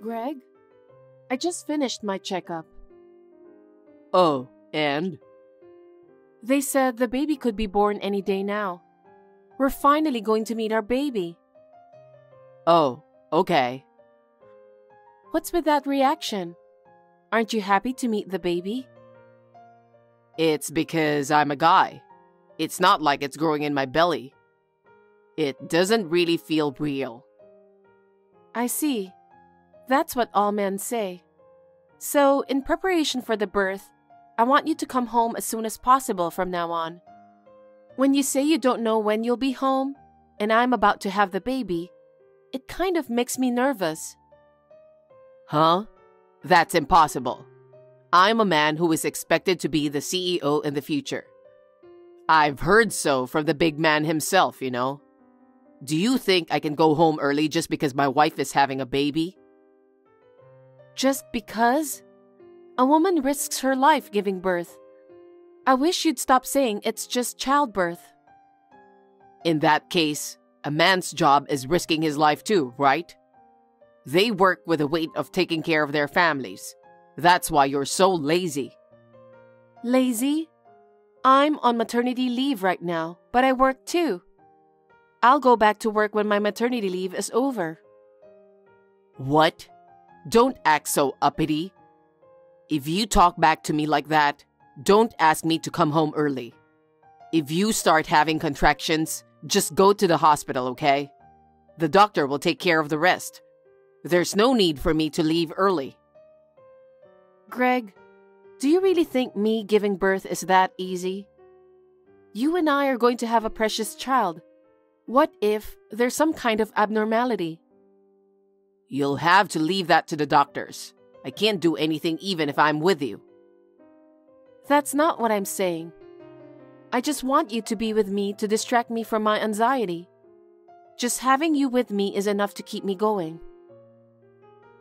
Greg, I just finished my checkup. Oh, and? They said the baby could be born any day now. We're finally going to meet our baby. Oh, okay. What's with that reaction? Aren't you happy to meet the baby? It's because I'm a guy. It's not like it's growing in my belly. It doesn't really feel real. I see. That's what all men say. So, in preparation for the birth, I want you to come home as soon as possible from now on. When you say you don't know when you'll be home, and I'm about to have the baby, it kind of makes me nervous. Huh? That's impossible. I'm a man who is expected to be the CEO in the future. I've heard so from the big man himself, you know. Do you think I can go home early just because my wife is having a baby? Just because? A woman risks her life giving birth. I wish you'd stop saying it's just childbirth. In that case, a man's job is risking his life too, right? They work with the weight of taking care of their families. That's why you're so lazy. Lazy? I'm on maternity leave right now, but I work too. I'll go back to work when my maternity leave is over. What? Don't act so uppity. If you talk back to me like that, don't ask me to come home early. If you start having contractions, just go to the hospital, okay? The doctor will take care of the rest. There's no need for me to leave early. Greg, do you really think me giving birth is that easy? You and I are going to have a precious child. What if there's some kind of abnormality? You'll have to leave that to the doctors. I can't do anything even if I'm with you. That's not what I'm saying. I just want you to be with me to distract me from my anxiety. Just having you with me is enough to keep me going.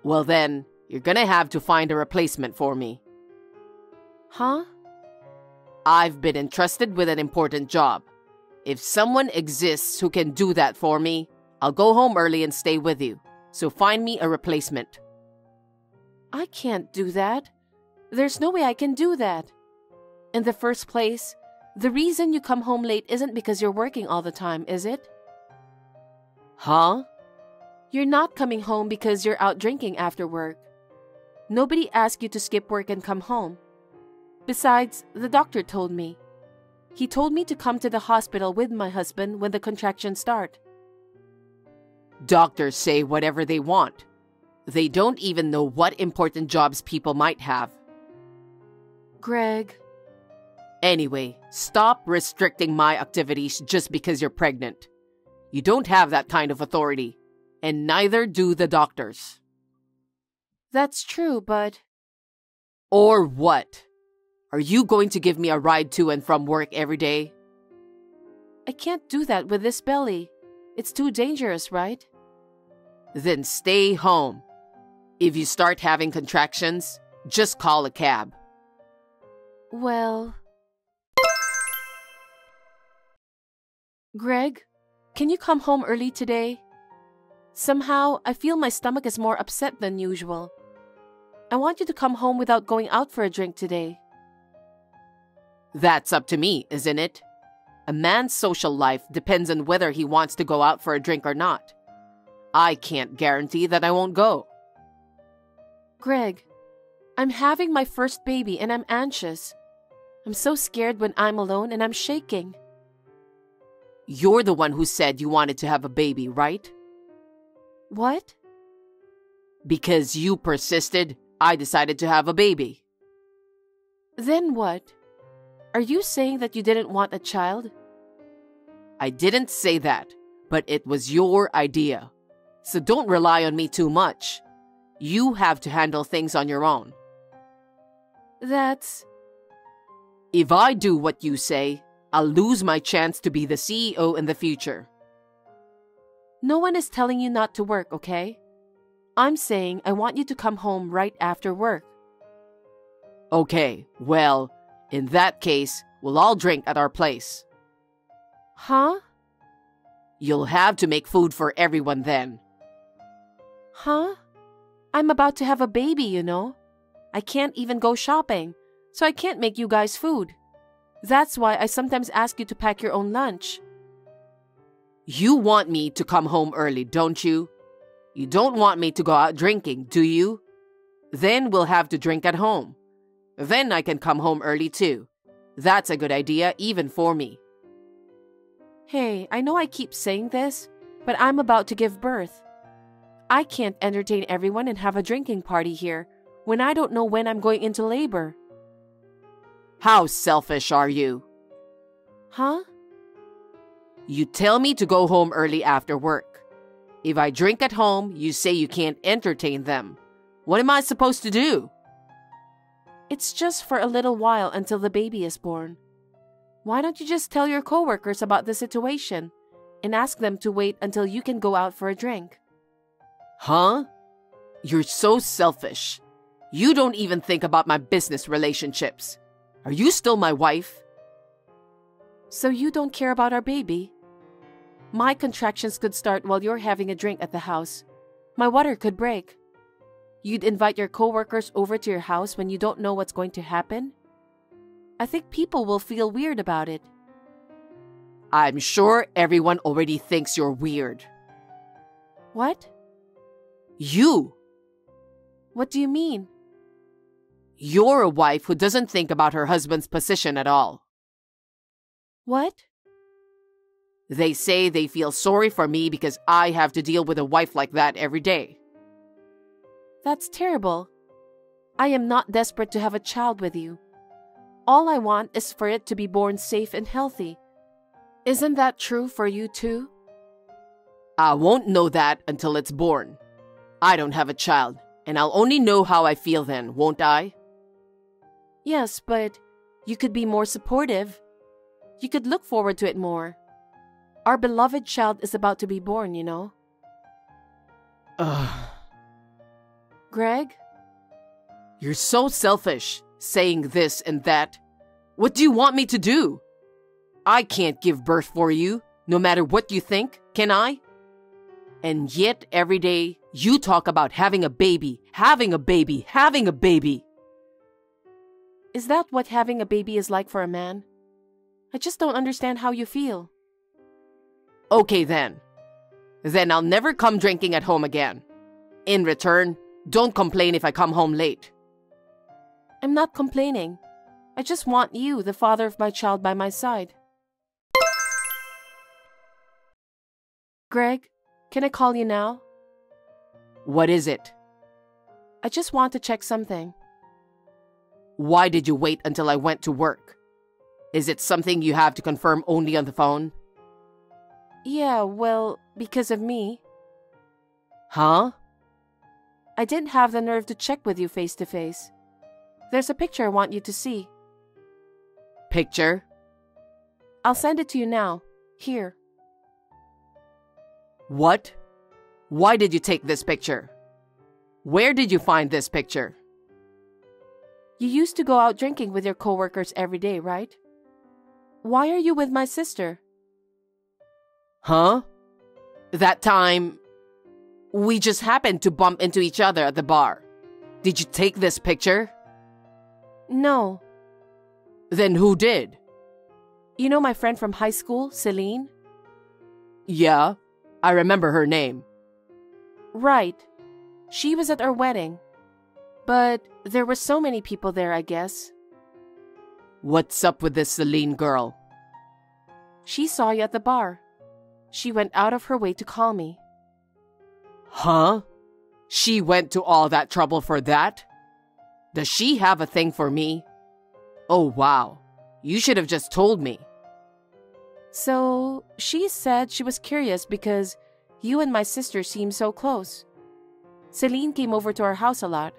Well then, you're gonna have to find a replacement for me. Huh? I've been entrusted with an important job. If someone exists who can do that for me, I'll go home early and stay with you. So find me a replacement. I can't do that. There's no way I can do that. In the first place, the reason you come home late isn't because you're working all the time, is it? Huh? You're not coming home because you're out drinking after work. Nobody asked you to skip work and come home. Besides, the doctor told me. He told me to come to the hospital with my husband when the contractions start. Doctors say whatever they want. They don't even know what important jobs people might have. Greg. Anyway, stop restricting my activities just because you're pregnant. You don't have that kind of authority, and neither do the doctors. That's true, but... Or what? Are you going to give me a ride to and from work every day? I can't do that with this belly. It's too dangerous, right? Then stay home. If you start having contractions, just call a cab. Well... Greg, can you come home early today? Somehow, I feel my stomach is more upset than usual. I want you to come home without going out for a drink today. That's up to me, isn't it? A man's social life depends on whether he wants to go out for a drink or not. I can't guarantee that I won't go. Greg, I'm having my first baby and I'm anxious. I'm so scared when I'm alone and I'm shaking. You're the one who said you wanted to have a baby, right? What? Because you persisted, I decided to have a baby. Then what? Are you saying that you didn't want a child? I didn't say that, but it was your idea. So don't rely on me too much. You have to handle things on your own. That's... If I do what you say, I'll lose my chance to be the CEO in the future. No one is telling you not to work, okay? I'm saying I want you to come home right after work. Okay, well, in that case, we'll all drink at our place. Huh? You'll have to make food for everyone then. Huh? I'm about to have a baby, you know. I can't even go shopping, so I can't make you guys food. That's why I sometimes ask you to pack your own lunch. You want me to come home early, don't you? You don't want me to go out drinking, do you? Then we'll have to drink at home. Then I can come home early too. That's a good idea, even for me. Hey, I know I keep saying this, but I'm about to give birth. I can't entertain everyone and have a drinking party here when I don't know when I'm going into labor. How selfish are you? Huh? You tell me to go home early after work. If I drink at home, you say you can't entertain them. What am I supposed to do? It's just for a little while until the baby is born. Why don't you just tell your coworkers about the situation and ask them to wait until you can go out for a drink? Huh? You're so selfish. You don't even think about my business relationships. Are you still my wife? So you don't care about our baby? My contractions could start while you're having a drink at the house. My water could break. You'd invite your coworkers over to your house when you don't know what's going to happen? I think people will feel weird about it. I'm sure everyone already thinks you're weird. What? You. What do you mean? You're a wife who doesn't think about her husband's position at all. What? They say they feel sorry for me because I have to deal with a wife like that every day. That's terrible. I am not desperate to have a child with you. All I want is for it to be born safe and healthy. Isn't that true for you too? I won't know that until it's born. I don't have a child, and I'll only know how I feel then, won't I? Yes, but you could be more supportive. You could look forward to it more. Our beloved child is about to be born, you know. Ugh. Greg? You're so selfish, saying this and that. What do you want me to do? I can't give birth for you, no matter what you think, can I? And yet, every day, you talk about having a baby, having a baby, having a baby. Is that what having a baby is like for a man? I just don't understand how you feel. Okay then. Then I'll never come drinking at home again. In return, don't complain if I come home late. I'm not complaining. I just want you, the father of my child, by my side. Greg, can I call you now? What is it? I just want to check something. Why did you wait until I went to work? Is it something you have to confirm only on the phone? Yeah, well, because of me. Huh? I didn't have the nerve to check with you face to face. There's a picture I want you to see. Picture? I'll send it to you now. Here. What? Why did you take this picture? Where did you find this picture? You used to go out drinking with your coworkers every day, right? Why are you with my sister? Huh? That time, we just happened to bump into each other at the bar. Did you take this picture? No. Then who did? You know my friend from high school, Celine? Yeah, I remember her name. Right. She was at our wedding. But there were so many people there, I guess. What's up with this Celine girl? She saw you at the bar. She went out of her way to call me. Huh? She went to all that trouble for that? Does she have a thing for me? Oh, wow. You should have just told me. So, she said she was curious because you and my sister seem so close. Celine came over to our house a lot,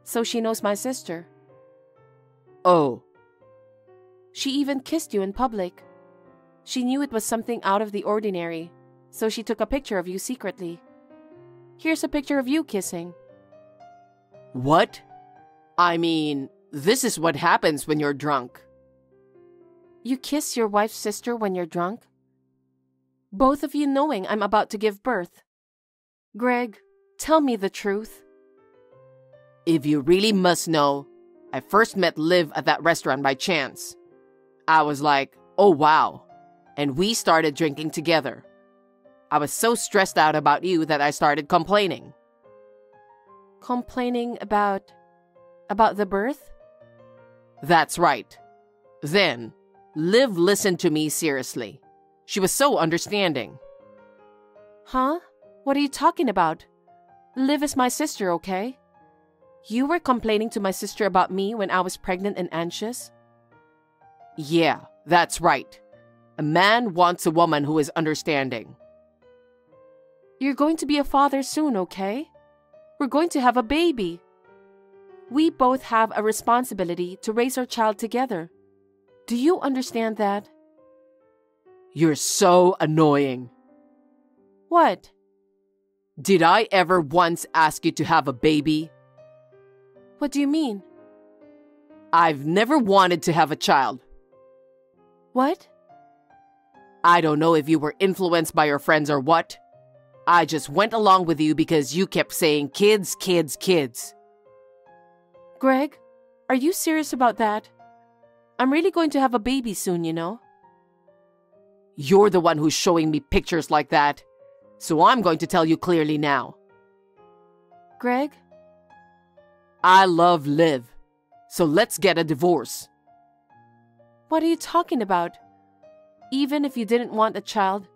so she knows my sister. Oh. She even kissed you in public. She knew it was something out of the ordinary, so she took a picture of you secretly. Here's a picture of you kissing. What? I mean, this is what happens when you're drunk. You kiss your wife's sister when you're drunk? Both of you knowing I'm about to give birth. Greg, tell me the truth. If you really must know, I first met Liv at that restaurant by chance. I was like, oh wow. And we started drinking together. I was so stressed out about you that I started complaining. Complaining about the birth? That's right. Then, Liv listened to me seriously. She was so understanding. Huh? What are you talking about? Liv is my sister, okay? You were complaining to my sister about me when I was pregnant and anxious? Yeah, that's right. A man wants a woman who is understanding. You're going to be a father soon, okay? We're going to have a baby. We both have a responsibility to raise our child together. Do you understand that? You're so annoying. What? Did I ever once ask you to have a baby? What do you mean? I've never wanted to have a child. What? I don't know if you were influenced by your friends or what. I just went along with you because you kept saying kids, kids, kids. Greg, are you serious about that? I'm really going to have a baby soon, you know? You're the one who's showing me pictures like that, so I'm going to tell you clearly now. Greg? I love Liv, so let's get a divorce. What are you talking about? Even if you didn't want a child,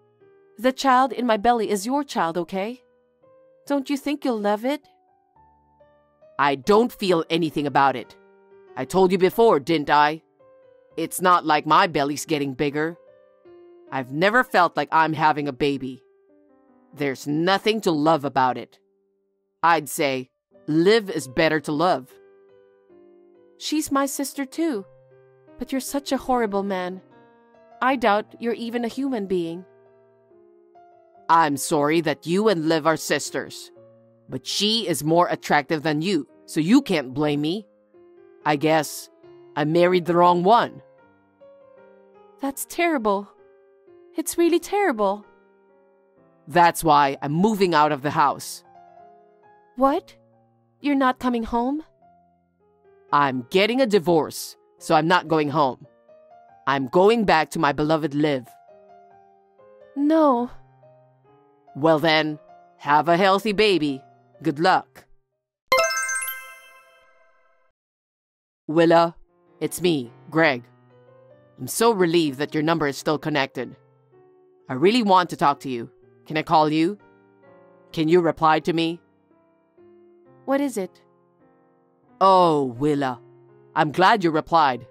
the child in my belly is your child, okay? Don't you think you'll love it? I don't feel anything about it. I told you before, didn't I? It's not like my belly's getting bigger. I've never felt like I'm having a baby. There's nothing to love about it. I'd say, Liv is better to love. She's my sister too. But you're such a horrible man. I doubt you're even a human being. I'm sorry that you and Liv are sisters. But she is more attractive than you, so you can't blame me. I guess I married the wrong one. That's terrible. It's really terrible. That's why I'm moving out of the house. What? You're not coming home? I'm getting a divorce, so I'm not going home. I'm going back to my beloved Liv. No. Well then, have a healthy baby. Good luck. Willa, it's me, Greg. I'm so relieved that your number is still connected. I really want to talk to you. Can I call you? Can you reply to me? What is it? Oh, Willa. I'm glad you replied.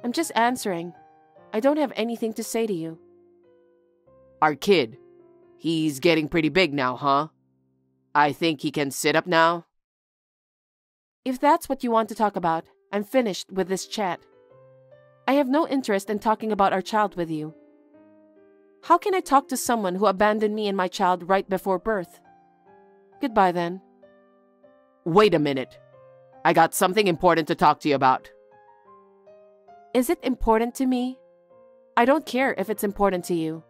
I'm just answering. I don't have anything to say to you. Our kid. He's getting pretty big now, huh? I think he can sit up now. If that's what you want to talk about, I'm finished with this chat. I have no interest in talking about our child with you. How can I talk to someone who abandoned me and my child right before birth? Goodbye then. Wait a minute. I got something important to talk to you about. Is it important to me? I don't care if it's important to you.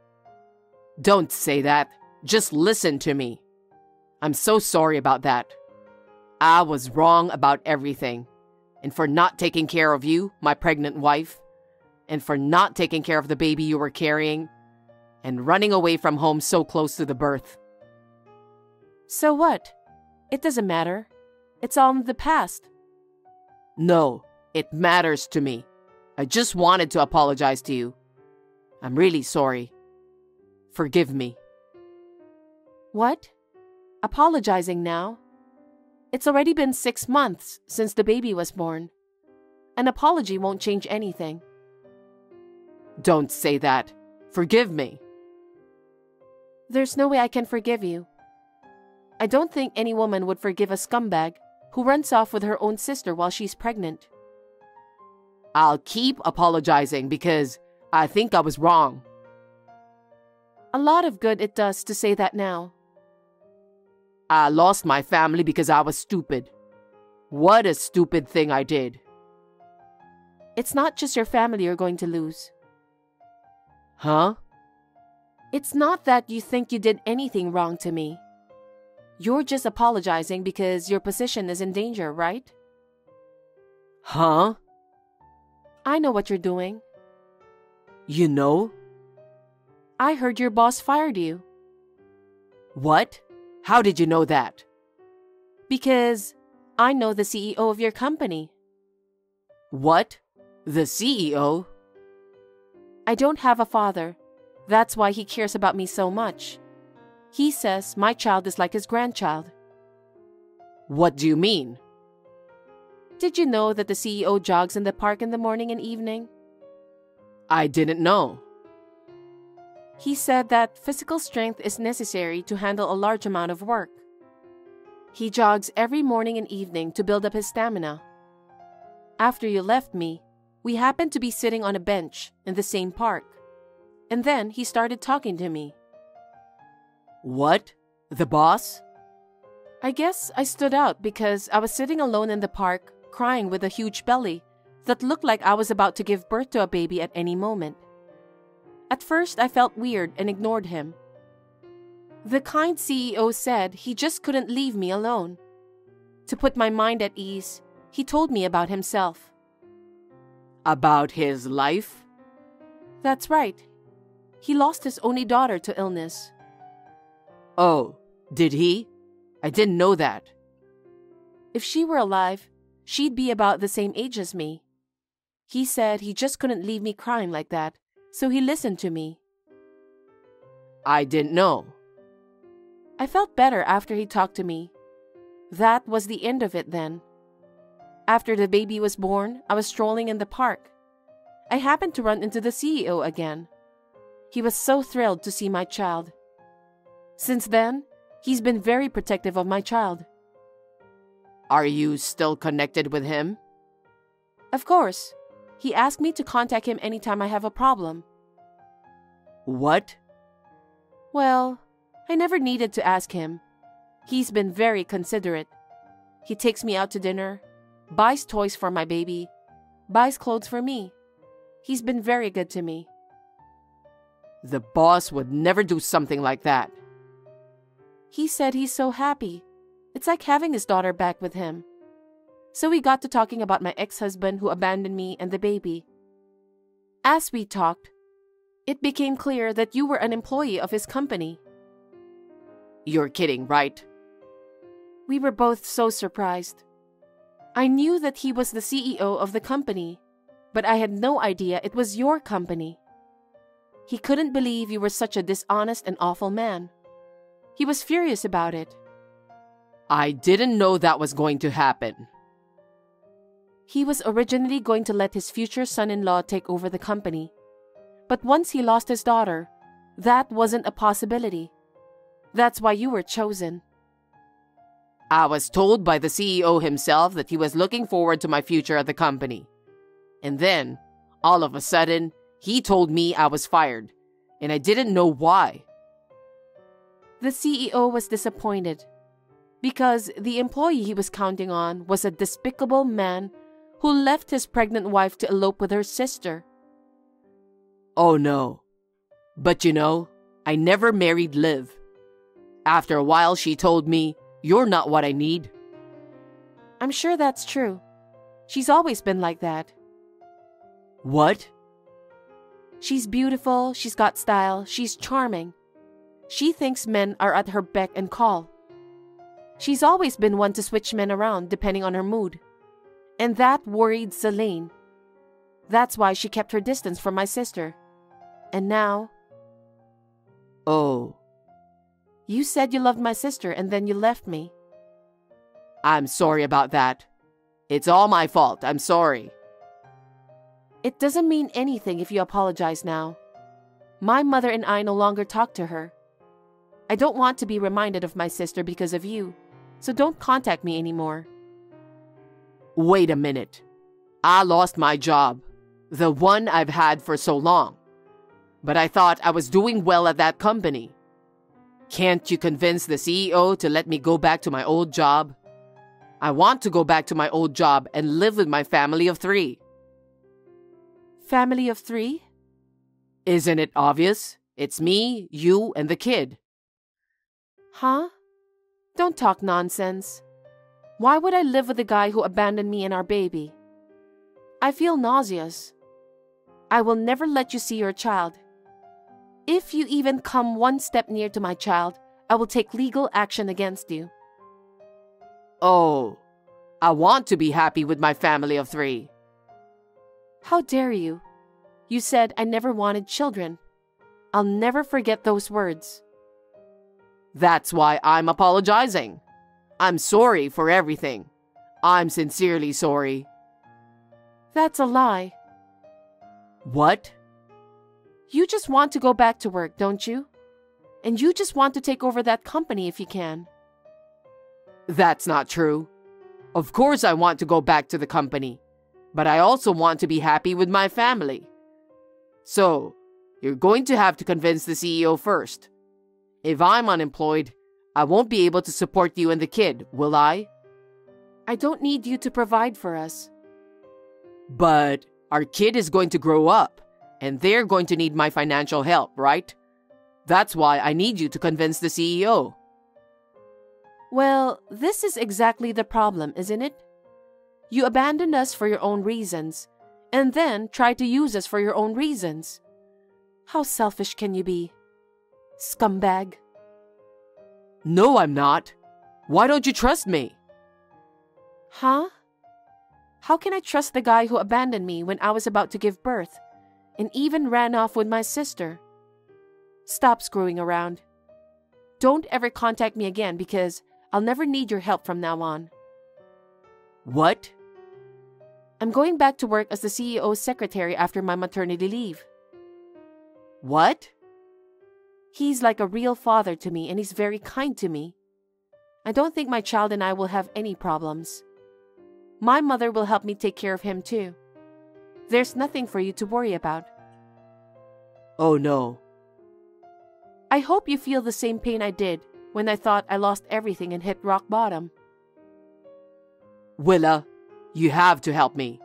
Don't say that. Just listen to me. I'm so sorry about that. I was wrong about everything. And for not taking care of you, my pregnant wife. And for not taking care of the baby you were carrying. And running away from home so close to the birth. So what? It doesn't matter. It's all in the past. No, it matters to me. I just wanted to apologize to you. I'm really sorry. Forgive me. What? Apologizing now? It's already been 6 months since the baby was born. An apology won't change anything. Don't say that. Forgive me. There's no way I can forgive you. I don't think any woman would forgive a scumbag who runs off with her own sister while she's pregnant. I'll keep apologizing because I think I was wrong. A lot of good it does to say that now. I lost my family because I was stupid. What a stupid thing I did. It's not just your family you're going to lose. Huh? It's not that you think you did anything wrong to me. You're just apologizing because your position is in danger, right? Huh? I know what you're doing. You know? I heard your boss fired you. What? How did you know that? Because I know the CEO of your company. What? The CEO? I don't have a father. That's why he cares about me so much. He says my child is like his grandchild. What do you mean? Did you know that the CEO jogs in the park in the morning and evening? I didn't know. He said that physical strength is necessary to handle a large amount of work. He jogs every morning and evening to build up his stamina. After you left me, we happened to be sitting on a bench in the same park. And then he started talking to me. What? The boss? I guess I stood out because I was sitting alone in the park, crying with a huge belly that looked like I was about to give birth to a baby at any moment. At first, I felt weird and ignored him. The kind CEO said he just couldn't leave me alone. To put my mind at ease, he told me about himself. About his life? That's right. He lost his only daughter to illness. Oh, did he? I didn't know that. If she were alive, she'd be about the same age as me. He said he just couldn't leave me crying like that, so he listened to me. I didn't know. I felt better after he talked to me. That was the end of it then. After the baby was born, I was strolling in the park. I happened to run into the CEO again. He was so thrilled to see my child. Since then, he's been very protective of my child. Are you still connected with him? Of course. He asked me to contact him anytime I have a problem. What? Well, I never needed to ask him. He's been very considerate. He takes me out to dinner, buys toys for my baby, buys clothes for me. He's been very good to me. The boss would never do something like that. He said he's so happy. It's like having his daughter back with him. So we got to talking about my ex-husband who abandoned me and the baby. As we talked, it became clear that you were an employee of his company. You're kidding, right? We were both so surprised. I knew that he was the CEO of the company, but I had no idea it was your company. He couldn't believe you were such a dishonest and awful man. He was furious about it. I didn't know that was going to happen. He was originally going to let his future son-in-law take over the company. But once he lost his daughter, that wasn't a possibility. That's why you were chosen. I was told by the CEO himself that he was looking forward to my future at the company. And then, all of a sudden, he told me I was fired, and I didn't know why. The CEO was disappointed because the employee he was counting on was a despicable man who left his pregnant wife to elope with her sister. Oh no. But you know, I never married Liv. After a while, she told me, "You're not what I need." I'm sure that's true. She's always been like that. What? She's beautiful, she's got style, she's charming. She thinks men are at her beck and call. She's always been one to switch men around depending on her mood. And that worried Selene. That's why she kept her distance from my sister. And now... Oh. You said you loved my sister and then you left me. I'm sorry about that. It's all my fault. I'm sorry. It doesn't mean anything if you apologize now. My mother and I no longer talk to her. I don't want to be reminded of my sister because of you, so don't contact me anymore. Wait a minute. I lost my job, the one I've had for so long. But I thought I was doing well at that company. Can't you convince the CEO to let me go back to my old job? I want to go back to my old job and live with my family of 3. Family of 3? Isn't it obvious? It's me, you, and the kid. Huh? Don't talk nonsense. Why would I live with a guy who abandoned me and our baby? I feel nauseous. I will never let you see your child. If you even come one step near to my child, I will take legal action against you. Oh, I want to be happy with my family of 3. How dare you? You said I never wanted children. I'll never forget those words. That's why I'm apologizing. I'm sorry for everything. I'm sincerely sorry. That's a lie. What? You just want to go back to work, don't you? And you just want to take over that company if you can. That's not true. Of course I want to go back to the company, but I also want to be happy with my family. So, you're going to have to convince the CEO first. If I'm unemployed, I won't be able to support you and the kid, will I? I don't need you to provide for us. But our kid is going to grow up, and they're going to need my financial help, right? That's why I need you to convince the CEO. Well, this is exactly the problem, isn't it? You abandoned us for your own reasons, and then tried to use us for your own reasons. How selfish can you be? Scumbag. No, I'm not. Why don't you trust me? Huh? How can I trust the guy who abandoned me when I was about to give birth, and even ran off with my sister? Stop screwing around. Don't ever contact me again because I'll never need your help from now on. What? I'm going back to work as the CEO's secretary after my maternity leave. What? He's like a real father to me and he's very kind to me. I don't think my child and I will have any problems. My mother will help me take care of him too. There's nothing for you to worry about. Oh no. I hope you feel the same pain I did when I thought I lost everything and hit rock bottom. Willa, you have to help me.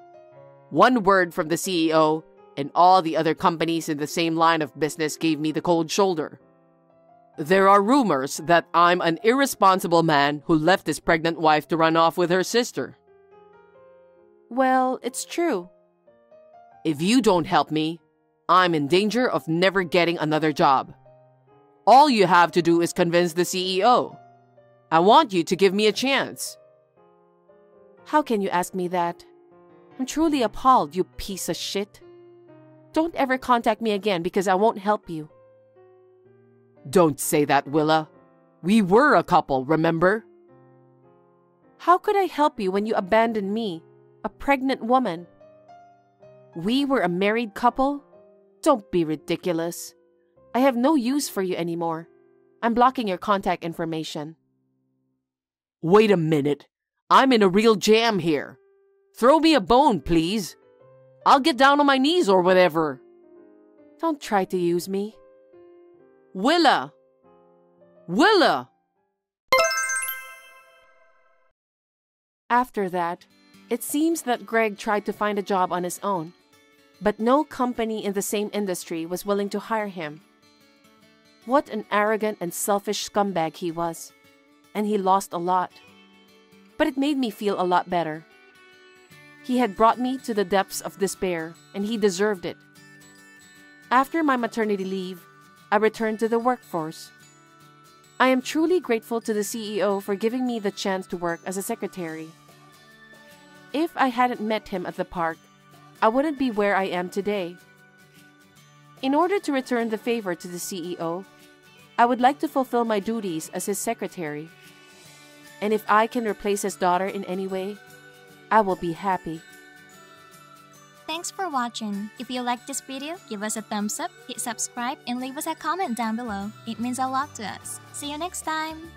One word from the CEO and all the other companies in the same line of business gave me the cold shoulder. There are rumors that I'm an irresponsible man who left his pregnant wife to run off with her sister. Well, it's true. If you don't help me, I'm in danger of never getting another job. All you have to do is convince the CEO. I want you to give me a chance. How can you ask me that? I'm truly appalled, you piece of shit. Don't ever contact me again because I won't help you. Don't say that, Willa. We were a couple, remember? How could I help you when you abandoned me, a pregnant woman? We were a married couple? Don't be ridiculous. I have no use for you anymore. I'm blocking your contact information. Wait a minute. I'm in a real jam here. Throw me a bone, please. I'll get down on my knees or whatever. Don't try to use me. Willa! Willa! After that, it seems that Greg tried to find a job on his own, but no company in the same industry was willing to hire him. What an arrogant and selfish scumbag he was, and he lost a lot. But it made me feel a lot better. He had brought me to the depths of despair, and he deserved it. After my maternity leave, I returned to the workforce. I am truly grateful to the CEO for giving me the chance to work as a secretary. If I hadn't met him at the park, I wouldn't be where I am today. In order to return the favor to the CEO, I would like to fulfill my duties as his secretary. And if I can replace his daughter in any way, I will be happy. Thanks for watching. If you liked this video, give us a thumbs up, hit subscribe, and leave us a comment down below. It means a lot to us. See you next time!